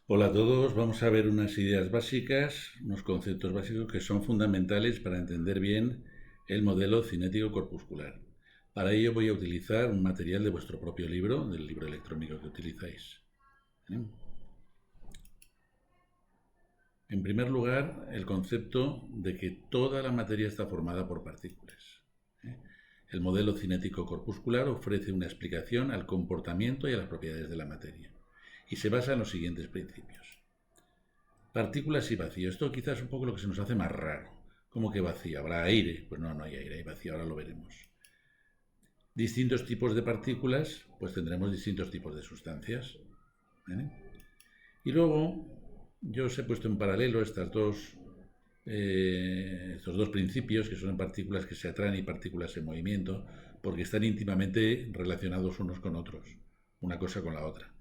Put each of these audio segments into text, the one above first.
Hola a todos, vamos a ver unas ideas básicas, unos conceptos básicos que son fundamentales para entender bien el modelo cinético corpuscular. Para ello voy a utilizar un material de vuestro propio libro, del libro electrónico que utilizáis. ¿Eh? En primer lugar, el concepto de que toda la materia está formada por partículas. ¿Eh? El modelo cinético corpuscular ofrece una explicación al comportamiento y a las propiedades de la materia y se basa en los siguientes principios. Partículas y vacío. Esto quizás es un poco lo que se nos hace más raro. ¿Cómo que vacío? ¿Habrá aire? Pues no, no hay aire, hay vacío, ahora lo veremos. Distintos tipos de partículas, pues tendremos distintos tipos de sustancias. ¿Vale? Y luego, yo os he puesto en paralelo estos dos principios, que son partículas que se atraen y partículas en movimiento, porque están íntimamente relacionados unos con otros, una cosa con la otra.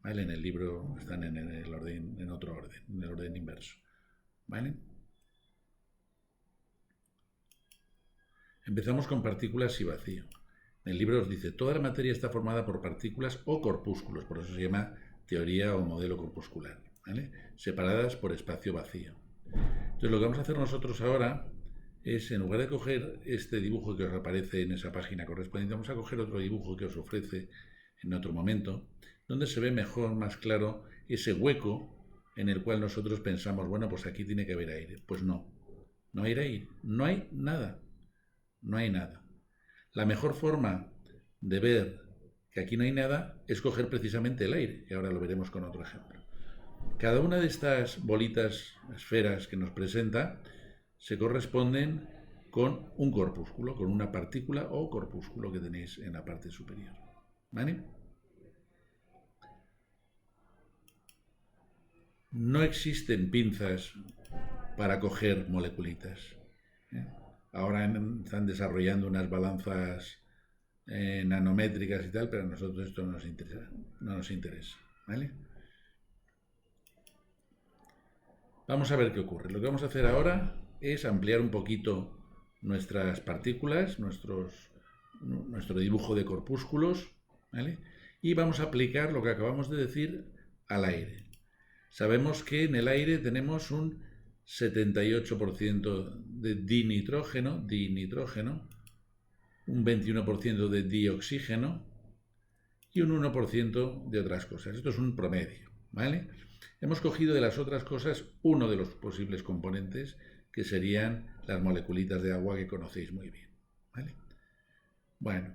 ¿Vale? En el libro están en otro orden, en el orden inverso. ¿Vale? Empezamos con partículas y vacío. En el libro os dice, toda la materia está formada por partículas o corpúsculos, por eso se llama teoría o modelo corpuscular, ¿vale? Separadas por espacio vacío. Entonces lo que vamos a hacer nosotros ahora es, en lugar de coger este dibujo que os aparece en esa página correspondiente, vamos a coger otro dibujo que os ofrece en otro momento, donde se ve mejor, más claro, ese hueco en el cual nosotros pensamos, bueno, pues aquí tiene que haber aire. Pues no, no hay aire, no hay nada, no hay nada. La mejor forma de ver que aquí no hay nada es coger precisamente el aire, y ahora lo veremos con otro ejemplo. Cada una de estas bolitas, esferas que nos presenta, se corresponden con un corpúsculo, con una partícula o corpúsculo que tenéis en la parte superior. ¿Vale? No existen pinzas para coger moleculitas. ¿Eh? Ahora están desarrollando unas balanzas nanométricas y tal, pero a nosotros esto no nos interesa. No nos interesa, ¿vale? Vamos a ver qué ocurre. Lo que vamos a hacer ahora es ampliar un poquito nuestras partículas, nuestro dibujo de corpúsculos, ¿vale? Y vamos a aplicar lo que acabamos de decir al aire. Sabemos que en el aire tenemos un 78% de dinitrógeno, un 21% de dioxígeno y un 1% de otras cosas. Esto es un promedio, ¿vale? Hemos cogido de las otras cosas uno de los posibles componentes, que serían las moleculitas de agua que conocéis muy bien, ¿vale? Bueno,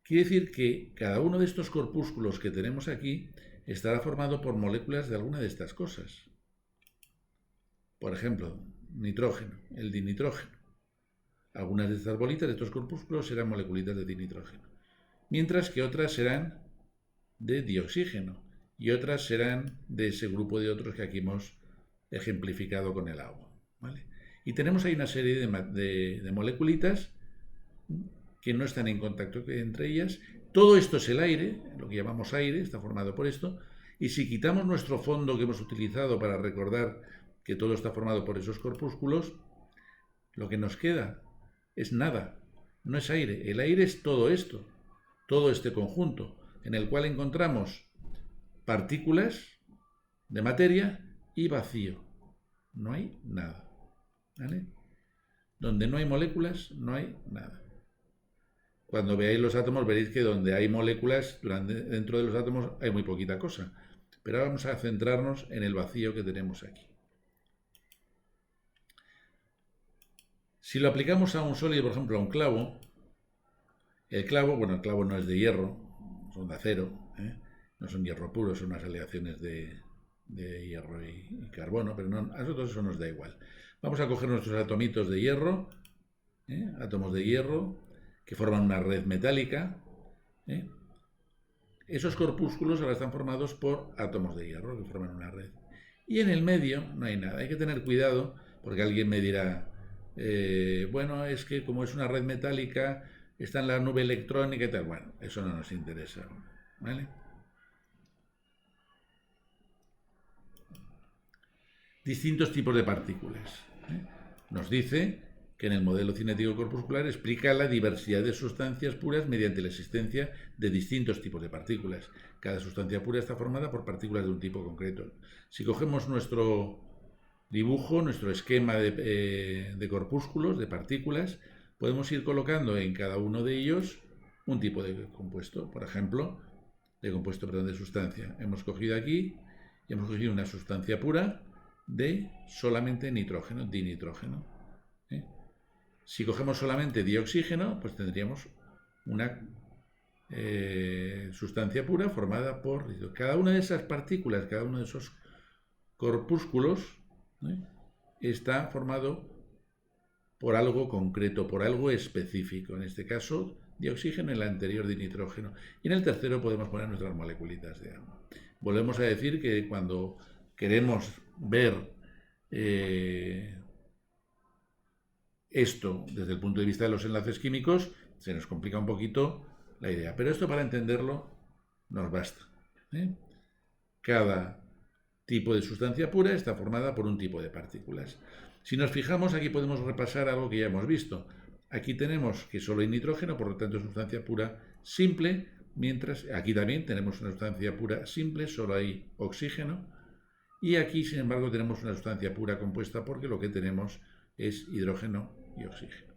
quiere decir que cada uno de estos corpúsculos que tenemos aquí estará formado por moléculas de alguna de estas cosas. Por ejemplo, nitrógeno, el dinitrógeno. Algunas de estas bolitas, de estos corpúsculos, serán moleculitas de dinitrógeno, mientras que otras serán de dioxígeno y otras serán de ese grupo de otros que aquí hemos ejemplificado con el agua, ¿vale? Y tenemos ahí una serie de moleculitas que no están en contacto entre ellas. Todo esto es el aire, lo que llamamos aire, está formado por esto, y si quitamos nuestro fondo que hemos utilizado para recordar que todo está formado por esos corpúsculos, lo que nos queda es nada, no es aire. El aire es todo esto, todo este conjunto, en el cual encontramos partículas de materia y vacío. No hay nada, ¿vale? Donde no hay moléculas, no hay nada. Cuando veáis los átomos veréis que donde hay moléculas, dentro de los átomos hay muy poquita cosa. Pero ahora vamos a centrarnos en el vacío que tenemos aquí. Si lo aplicamos a un sólido, por ejemplo, a un clavo, el clavo no es de hierro, son de acero, ¿eh? No son hierro puro, son unas aleaciones de hierro y carbono, pero no, a nosotros eso nos da igual. Vamos a coger nuestros atomitos de hierro, átomos de hierro, que forman una red metálica. Esos corpúsculos ahora están formados por átomos de hierro que forman una red. Y en el medio no hay nada. Hay que tener cuidado porque alguien me dirá, bueno, es que como es una red metálica, está en la nube electrónica y tal. Bueno, eso no nos interesa, ¿vale? Distintos tipos de partículas. Nos dice que en el modelo cinético corpuscular explica la diversidad de sustancias puras mediante la existencia de distintos tipos de partículas. Cada sustancia pura está formada por partículas de un tipo concreto. Si cogemos nuestro dibujo, nuestro esquema de corpúsculos, de partículas, podemos ir colocando en cada uno de ellos un tipo de compuesto. Por ejemplo, de sustancia. Hemos cogido aquí y hemos cogido una sustancia pura de solamente nitrógeno, dinitrógeno. Si cogemos solamente dioxígeno, pues tendríamos una sustancia pura formada por cada una de esas partículas, cada uno de esos corpúsculos está formado por algo concreto, por algo específico. En este caso, dioxígeno, en el anterior dinitrógeno. Y en el tercero podemos poner nuestras moleculitas de agua. Volvemos a decir que cuando queremos ver esto desde el punto de vista de los enlaces químicos, se nos complica un poquito la idea. Pero esto, para entenderlo, nos basta. Cada tipo de sustancia pura está formada por un tipo de partículas. Si nos fijamos, aquí podemos repasar algo que ya hemos visto. Aquí tenemos que solo hay nitrógeno, por lo tanto es sustancia pura simple, mientras aquí también tenemos una sustancia pura simple, solo hay oxígeno. Y aquí, sin embargo, tenemos una sustancia pura compuesta porque lo que tenemos es hidrógeno y oxígeno.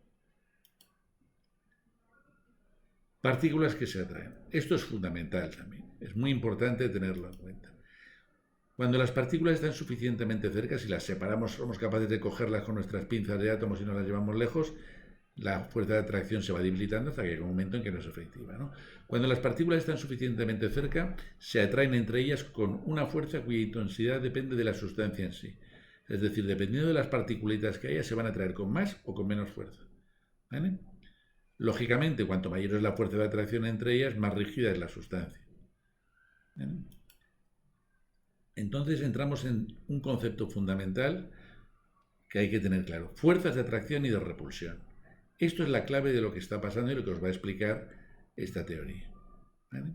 Partículas que se atraen. Esto es fundamental también. Es muy importante tenerlo en cuenta. Cuando las partículas están suficientemente cerca, si las separamos, somos capaces de cogerlas con nuestras pinzas de átomos y no las llevamos lejos, la fuerza de atracción se va debilitando hasta que llega un momento en que no es efectiva, ¿no? Cuando las partículas están suficientemente cerca, se atraen entre ellas con una fuerza cuya intensidad depende de la sustancia en sí. Es decir, dependiendo de las partículitas que haya, se van a atraer con más o con menos fuerza. ¿Vale? Lógicamente, cuanto mayor es la fuerza de atracción entre ellas, más rígida es la sustancia. ¿Vale? Entonces entramos en un concepto fundamental que hay que tener claro. Fuerzas de atracción y de repulsión. Esto es la clave de lo que está pasando y lo que os va a explicar esta teoría. ¿Vale?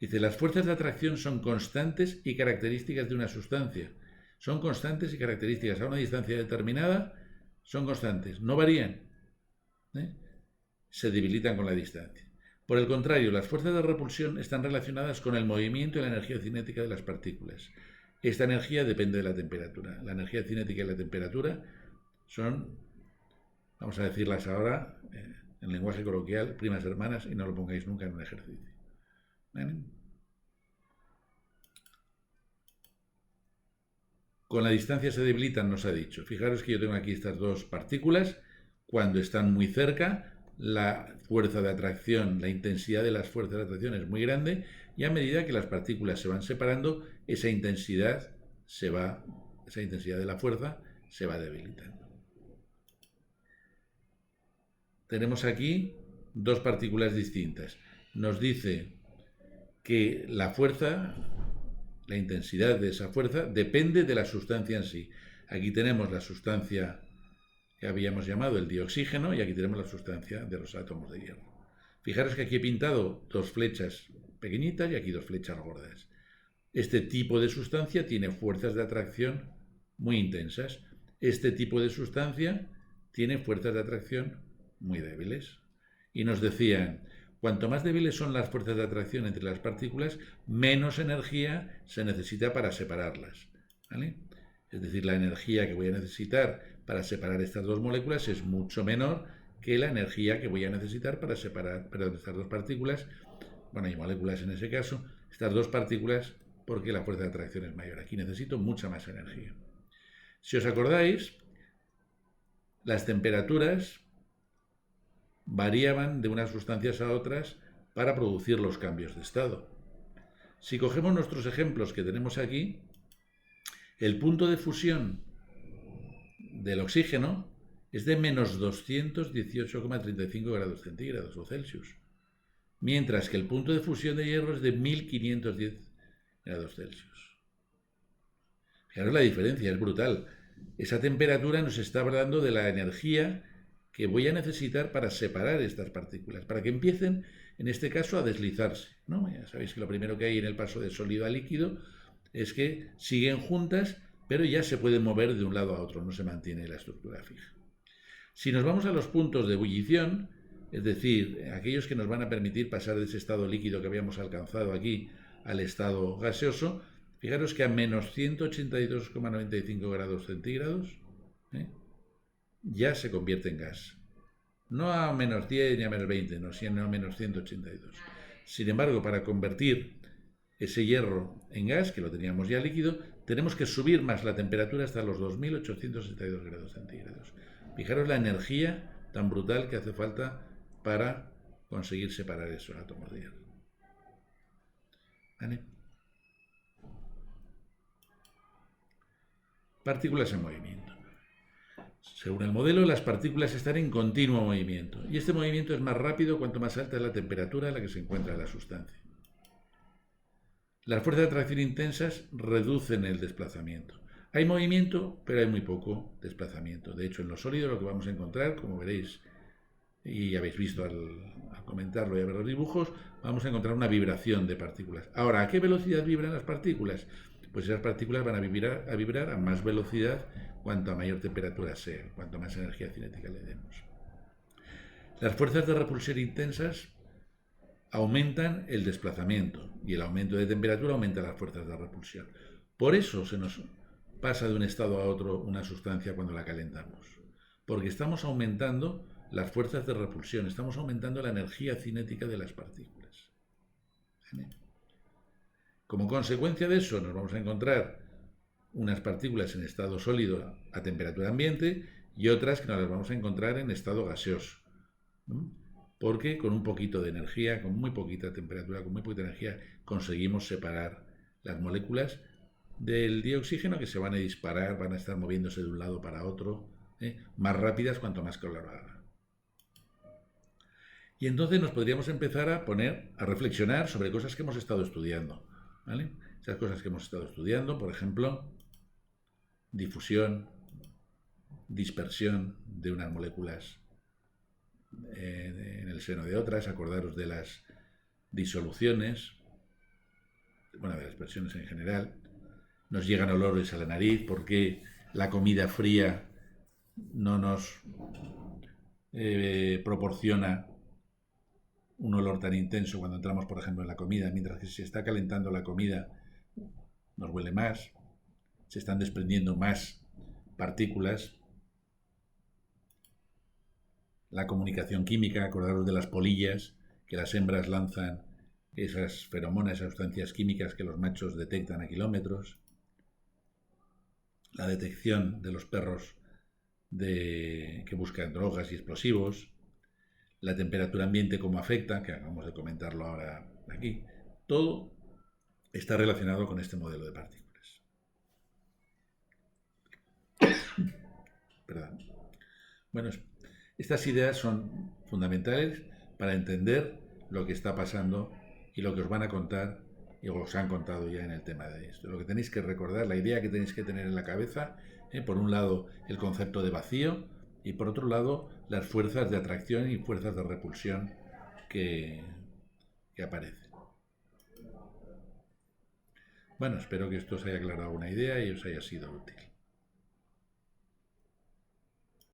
Dice, las fuerzas de atracción son constantes y características de una sustancia. Son constantes y características a una distancia determinada, son constantes, no varían. Se debilitan con la distancia. Por el contrario, las fuerzas de repulsión están relacionadas con el movimiento y la energía cinética de las partículas. Esta energía depende de la temperatura. La energía cinética y la temperatura son, vamos a decirlas ahora, en lenguaje coloquial, primas hermanas, y no lo pongáis nunca en un ejercicio. ¿Vale? Con la distancia se debilitan, nos ha dicho. Fijaros que yo tengo aquí estas dos partículas. Cuando están muy cerca, la fuerza de atracción, la intensidad de las fuerzas de atracción es muy grande, y a medida que las partículas se van separando, esa intensidad de la fuerza se va debilitando. Tenemos aquí dos partículas distintas. Nos dice que la fuerza, la intensidad de esa fuerza, depende de la sustancia en sí. Aquí tenemos la sustancia que habíamos llamado el dioxígeno, y aquí tenemos la sustancia de los átomos de hierro. Fijaros que aquí he pintado dos flechas pequeñitas y aquí dos flechas gordas. Este tipo de sustancia tiene fuerzas de atracción muy intensas. Este tipo de sustancia tiene fuerzas de atracción muy débiles. Y nos decían, cuanto más débiles son las fuerzas de atracción entre las partículas, menos energía se necesita para separarlas. ¿Vale? Es decir, la energía que voy a necesitar para separar estas dos moléculas es mucho menor que la energía que voy a necesitar para separar, estas dos partículas, bueno, y moléculas en ese caso, estas dos partículas, porque la fuerza de atracción es mayor. Aquí necesito mucha más energía. Si os acordáis, las temperaturas variaban de unas sustancias a otras para producir los cambios de estado. Si cogemos nuestros ejemplos que tenemos aquí, el punto de fusión del oxígeno es de menos 218,35 grados centígrados o Celsius, mientras que el punto de fusión de hierro es de 1510 grados Celsius. Fijaros la diferencia, es brutal. Esa temperatura nos está hablando de la energía que voy a necesitar para separar estas partículas, para que empiecen, en este caso, a deslizarse, ¿no? Ya sabéis que lo primero que hay en el paso de sólido a líquido es que siguen juntas, pero ya se pueden mover de un lado a otro, no se mantiene la estructura fija. Si nos vamos a los puntos de ebullición, es decir, aquellos que nos van a permitir pasar de ese estado líquido que habíamos alcanzado aquí al estado gaseoso, fijaros que a menos 182,95 grados centígrados ya se convierte en gas. No a menos 10 ni a menos 20, no, sino a menos 182. Sin embargo, para convertir ese hierro en gas, que lo teníamos ya líquido, tenemos que subir más la temperatura hasta los 2862 grados centígrados. Fijaros la energía tan brutal que hace falta para conseguir separar esos átomos de hierro. ¿Vale? Partículas en movimiento. Según el modelo, las partículas están en continuo movimiento, y este movimiento es más rápido cuanto más alta es la temperatura a la que se encuentra la sustancia. Las fuerzas de atracción intensas reducen el desplazamiento. Hay movimiento, pero hay muy poco desplazamiento. De hecho, en lo sólido lo que vamos a encontrar, como veréis y habéis visto al comentarlo y a ver los dibujos, vamos a encontrar una vibración de partículas. Ahora, ¿a qué velocidad vibran las partículas? Pues esas partículas van a vibrar a más velocidad cuanto a mayor temperatura sea, cuanto más energía cinética le demos. Las fuerzas de repulsión intensas aumentan el desplazamiento y el aumento de temperatura aumenta las fuerzas de repulsión. Por eso se nos pasa de un estado a otro una sustancia cuando la calentamos, porque estamos aumentando las fuerzas de repulsión, estamos aumentando la energía cinética de las partículas. ¿Vale? Como consecuencia de eso nos vamos a encontrar unas partículas en estado sólido a temperatura ambiente y otras que nos las vamos a encontrar en estado gaseoso. Porque con un poquito de energía, con muy poquita temperatura, con muy poquita energía, conseguimos separar las moléculas del dioxígeno que se van a disparar, van a estar moviéndose de un lado para otro, más rápidas cuanto más calor haga. Y entonces nos podríamos empezar a reflexionar sobre cosas que hemos estado estudiando. ¿Vale? Esas cosas que hemos estado estudiando, por ejemplo, difusión, dispersión de unas moléculas en el seno de otras, acordaros de las disoluciones, bueno, de las dispersiones en general, nos llegan olores a la nariz porque la comida fría no nos proporciona un olor tan intenso cuando entramos, por ejemplo, en la comida, mientras que si se está calentando la comida nos huele más, se están desprendiendo más partículas. La comunicación química, acordaros de las polillas, que las hembras lanzan esas feromonas, esas sustancias químicas que los machos detectan a kilómetros. La detección de los perros que buscan drogas y explosivos. La temperatura ambiente, cómo afecta, que acabamos de comentarlo ahora aquí. Todo está relacionado con este modelo de partículas. Perdón. Bueno, estas ideas son fundamentales para entender lo que está pasando y lo que os van a contar y os han contado ya en el tema de esto. Lo que tenéis que recordar, la idea que tenéis que tener en la cabeza, por un lado el concepto de vacío y por otro lado las fuerzas de atracción y fuerzas de repulsión que aparecen. Bueno, espero que esto os haya aclarado una idea y os haya sido útil.